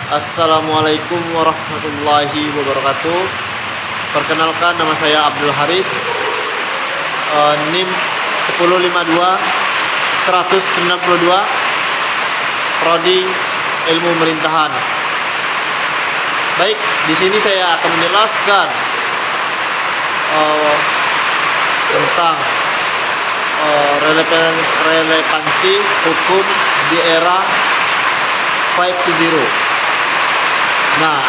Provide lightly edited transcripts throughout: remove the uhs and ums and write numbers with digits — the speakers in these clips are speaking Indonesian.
Assalamualaikum warahmatullahi wabarakatuh. Perkenalkan, nama saya Abdul Haris, NIM 1052 192, Prodi Ilmu Pemerintahan. Baik, di sini saya akan menjelaskan tentang relevansi hukum di era 5.0. Nah,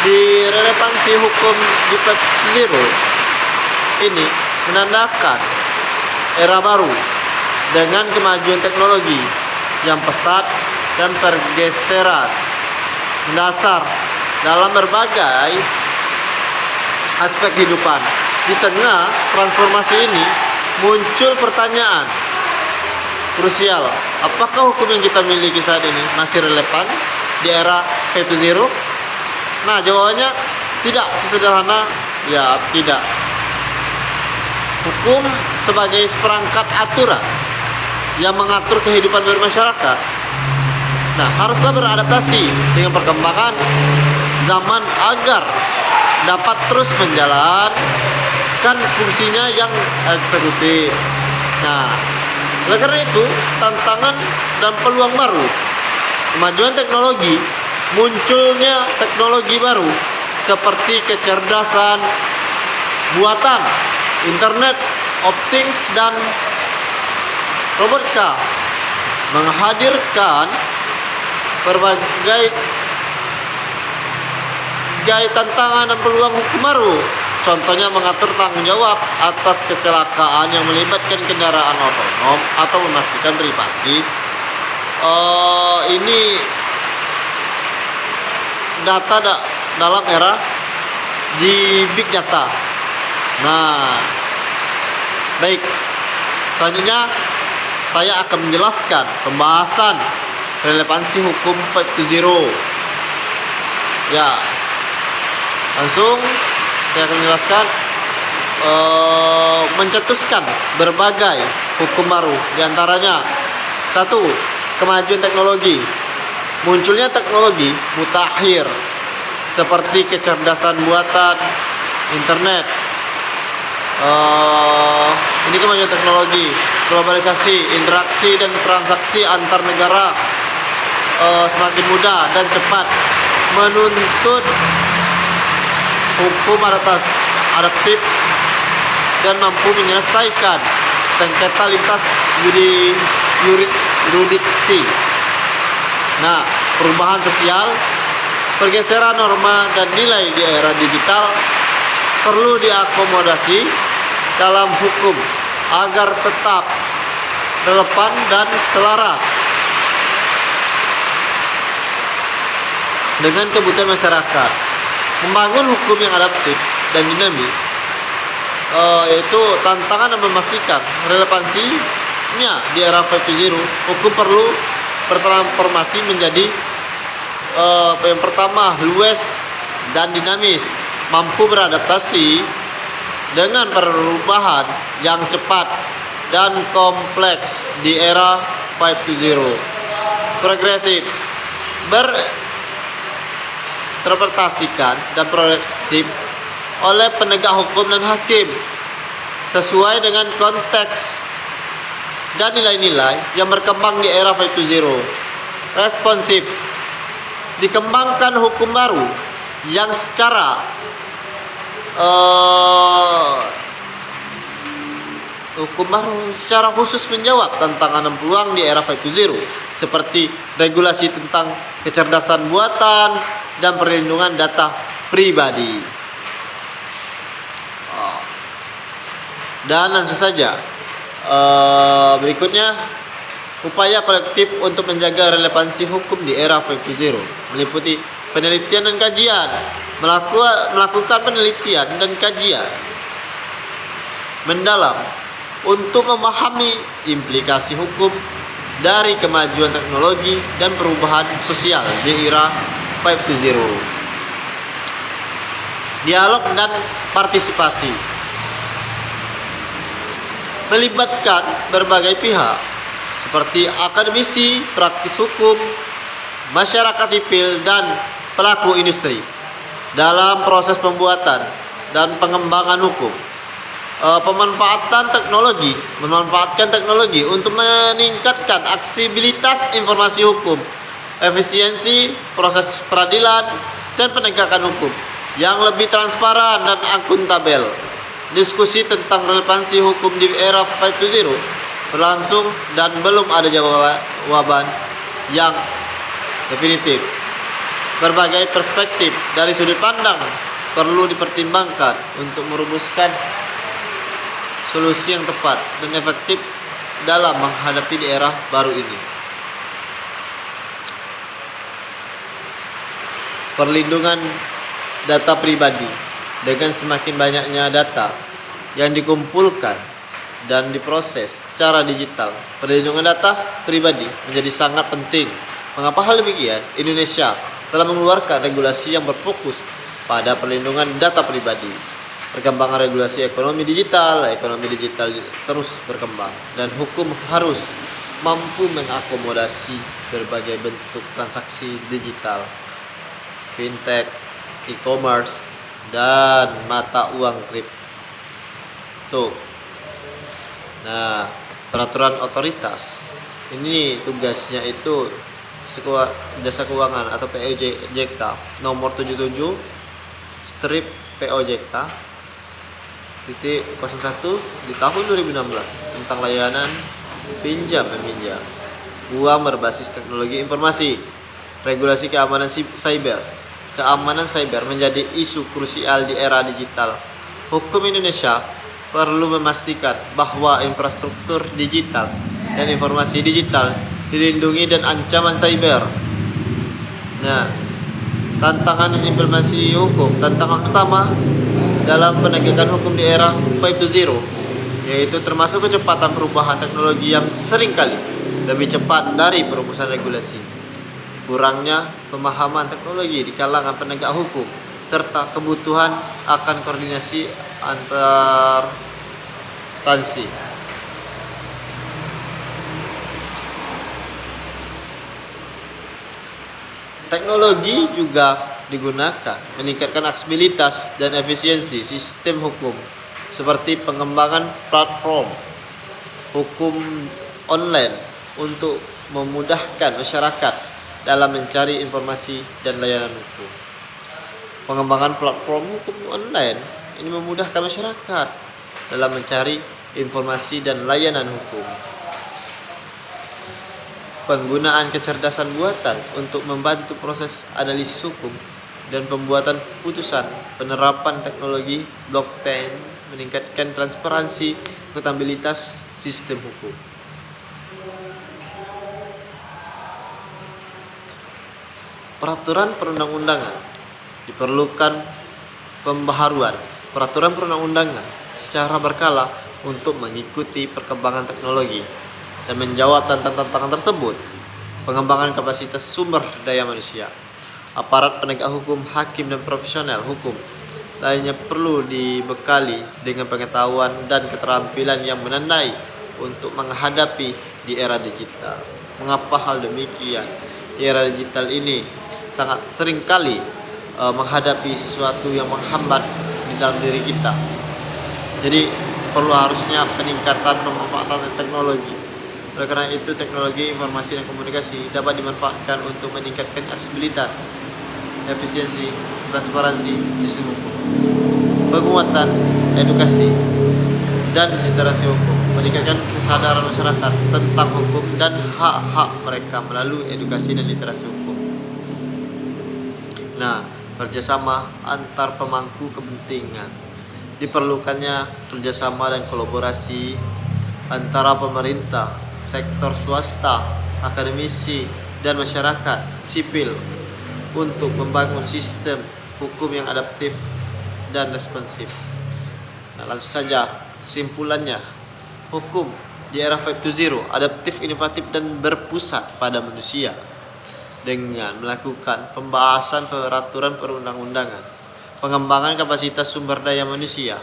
di relevansi hukum di 5.0 ini menandakan era baru dengan kemajuan teknologi yang pesat dan pergeseran mendasar dalam berbagai aspek kehidupan. Di tengah transformasi ini muncul pertanyaan krusial, apakah hukum yang kita miliki saat ini masih relevan di era 5.0? Nah, jawabannya tidak sesederhana ya tidak. Hukum sebagai seperangkat aturan yang mengatur kehidupan bermasyarakat, nah, haruslah beradaptasi dengan perkembangan zaman agar dapat terus menjalankan fungsinya yang eksekutif. Nah, oleh karena itu, tantangan dan peluang baru, kemajuan teknologi, munculnya teknologi baru seperti kecerdasan buatan, Internet of Things, dan robotika menghadirkan berbagai tantangan dan peluang hukum baru. Contohnya mengatur tanggung jawab atas kecelakaan yang melibatkan kendaraan otonom atau memastikan privasi. Ini data dalam era di big data. Nah, baik, selanjutnya saya akan menjelaskan pembahasan relevansi hukum 5.0. Ya, langsung saya akan menjelaskan mencetuskan berbagai hukum baru. Di antaranya, 1. Kemajuan teknologi. Munculnya teknologi mutakhir seperti kecerdasan buatan, internet. Ini kemajuan teknologi. Globalisasi, interaksi dan transaksi antar negara semakin mudah dan cepat, menuntut hukum adaptif dan mampu menyelesaikan sengketa lintas yurisdiksi. Nah, perubahan sosial, pergeseran norma dan nilai di era digital perlu diakomodasi dalam hukum agar tetap relevan dan selaras dengan kebutuhan masyarakat. Membangun hukum yang adaptif dan dinamis, yaitu tantangan dan memastikan relevansinya di era 5.0. Hukum perlu bertransformasi menjadi yang pertama, luas dan dinamis, mampu beradaptasi dengan perubahan yang cepat dan kompleks di era 5.0. Progresif, interpretasikan dan progresif oleh penegak hukum dan hakim sesuai dengan konteks dan nilai-nilai yang berkembang di era 5.0. Responsif, dikembangkan hukum baru yang secara khusus menjawab tantangan dan peluang di era 5.0 seperti regulasi tentang kecerdasan buatan dan perlindungan data pribadi. Dan langsung saja, berikutnya, upaya kolektif untuk menjaga relevansi hukum di era 5.0 meliputi penelitian dan kajian, melakukan penelitian dan kajian mendalam untuk memahami implikasi hukum dari kemajuan teknologi dan perubahan sosial di era 5.0. Dialog dan partisipasi melibatkan berbagai pihak seperti akademisi, praktis hukum, masyarakat sipil, dan pelaku industri dalam proses pembuatan dan pengembangan hukum. Memanfaatkan teknologi untuk meningkatkan aksesibilitas informasi hukum, efisiensi proses peradilan, dan penegakan hukum yang lebih transparan dan akuntabel. Diskusi tentang relevansi hukum di era 5.0 berlangsung dan belum ada jawaban yang definitif. Berbagai perspektif dari sudut pandang perlu dipertimbangkan untuk merumuskan solusi yang tepat dan efektif dalam menghadapi di era baru ini. Perlindungan data pribadi. Dengan semakin banyaknya data yang dikumpulkan dan diproses secara digital, perlindungan data pribadi menjadi sangat penting. Mengapa hal demikian? Indonesia telah mengeluarkan regulasi yang berfokus pada perlindungan data pribadi. Perkembangan regulasi ekonomi digital terus berkembang, dan hukum harus mampu mengakomodasi berbagai bentuk transaksi digital, fintech, e-commerce, dan mata uang kripto. Nah, peraturan otoritas ini tugasnya itu Jasa Keuangan atau POJK nomor 77 strip POJK titik 01 di tahun 2016 tentang layanan pinjam meminjam uang berbasis teknologi informasi. Regulasi keamanan cyber. Keamanan cyber menjadi isu krusial di era digital. Hukum Indonesia perlu memastikan bahwa infrastruktur digital dan informasi digital dilindungi dan ancaman cyber. Nah, tantangan implementasi hukum, tantangan utama dalam penegakan hukum di era 5.0 yaitu termasuk kecepatan perubahan teknologi yang seringkali lebih cepat dari perumusan regulasi, kurangnya pemahaman teknologi di kalangan penegak hukum, serta kebutuhan akan koordinasi antar instansi. Teknologi juga digunakan meningkatkan aksesibilitas dan efisiensi sistem hukum, seperti pengembangan platform hukum online untuk memudahkan masyarakat dalam mencari informasi dan layanan hukum. Pengembangan platform hukum online ini memudahkan masyarakat dalam mencari informasi dan layanan hukum. Penggunaan kecerdasan buatan untuk membantu proses analisis hukum dan pembuatan putusan. Penerapan teknologi blockchain meningkatkan transparansi akuntabilitas sistem hukum. Peraturan perundang-undangan. Diperlukan pembaharuan peraturan perundang-undangan secara berkala untuk mengikuti perkembangan teknologi dan menjawab tantangan tersebut. Pengembangan kapasitas sumber daya manusia. Aparat penegak hukum, hakim, dan profesional hukum lainnya perlu dibekali dengan pengetahuan dan keterampilan yang menandai untuk menghadapi di era digital. Mengapa hal demikian? Di era digital ini sangat seringkali menghadapi sesuatu yang menghambat di dalam diri kita. Jadi perlu harusnya peningkatan pemanfaatan teknologi. Oleh karena itu, teknologi informasi dan komunikasi dapat dimanfaatkan untuk meningkatkan aksesibilitas, efisiensi, transparansi sistem hukum, penguatan edukasi dan literasi hukum, meningkatkan kesadaran masyarakat tentang hukum dan hak-hak mereka melalui edukasi dan literasi hukum. Nah, kerjasama antar pemangku kepentingan. Diperlukannya kerjasama dan kolaborasi antara pemerintah, sektor swasta, akademisi, dan masyarakat sipil untuk membangun sistem hukum yang adaptif dan responsif. Nah, langsung saja kesimpulannya, hukum di era 5.0 adaptif, inovatif, dan berpusat pada manusia dengan melakukan pembahasan peraturan perundang-undangan, pengembangan kapasitas sumber daya manusia,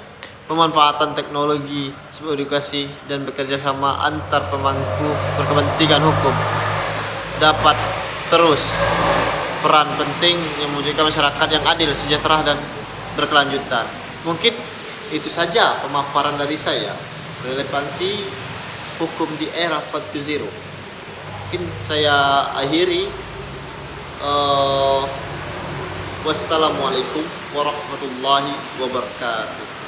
pemanfaatan teknologi, edukasi, dan bekerja sama antar pemangku berkepentingan hukum dapat terus peran penting yang mewujudkan masyarakat yang adil, sejahtera, dan berkelanjutan. Mungkin itu saja pemaparan dari saya, relevansi hukum di era 4.0. Mungkin saya akhiri. Wassalamualaikum warahmatullahi wabarakatuh.